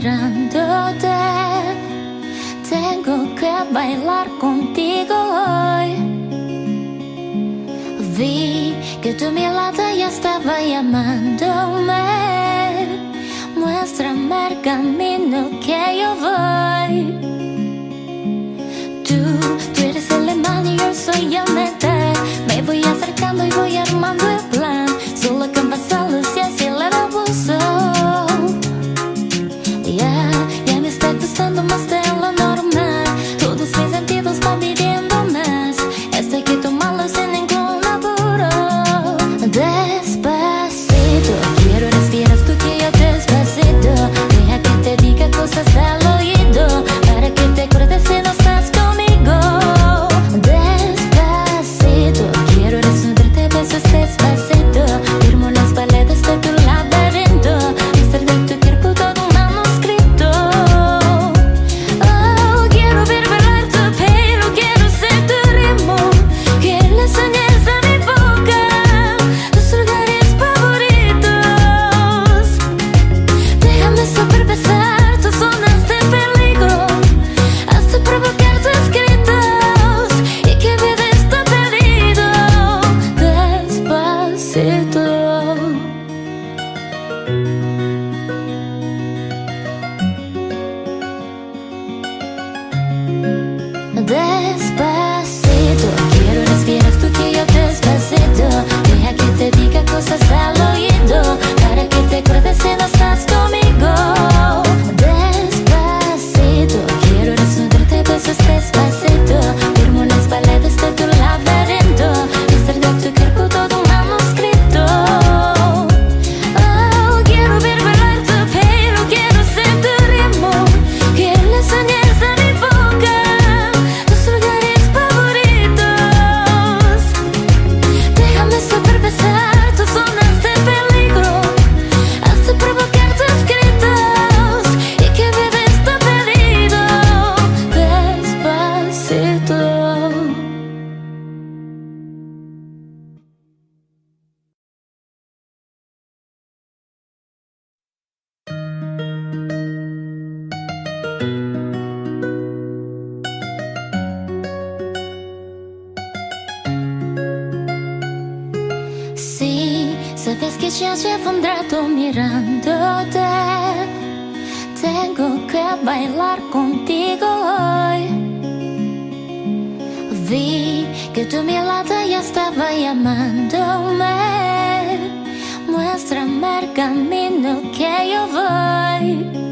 mirándote. Tengo que bailar contigo hoy. Vi que tu mirada ya estaba llamándome. Muéstrame el camino que yo voy. Tú eres el imán y yo soy el metal. Me voy acercando y voy armando el plan. Solo con pasarlo si así le abuso. Ya me está gustando más de lo normal. Todos mis sentidos van pidiendo más. Esto hay que tomarlo sin ningún apuro. Despacito, quiero respirar tú que yo despacito. Deja que te diga cosas al oído, para que te acuerdes si no estás conmigo. Despacito, quiero desnudarte besos despacito. Firmo las paredes de tu laberinto. Estar de tu cuerpo todo un manuscrito. Oh, quiero ver bailar tu pelo, quiero ser tu ritmo. Que le enseñes a mi boca tus lugares favoritos. Déjame sobrepasar tus zonas de peligro, hasta provocar tus gritos y que mi vida está perdido. Despacito. Despacito, quiero respirar tú que yo despacito. Deja que te diga cosas al oído, para que te acuerdes si no estás conmigo. Despacito, quiero desnudarte besos despacito. Firmo las paredes de tu laberinto. Estar de tu cuerpo todo un manuscrito. Oh, quiero ver bailar tu pelo, quiero ser tu ritmo. Que le enseñes a mi boca tus lugares favoritos. Déjame sobrepasar tus zonas de peligro, hasta provocar tus gritos y que mi vida está perdido. Despacito. Sí, sabes que ya llevo un rato mirándote. Tengo que bailar contigo hoy. Vi que tu mirada ya estaba llamándome. Muéstrame el camino que yo voy.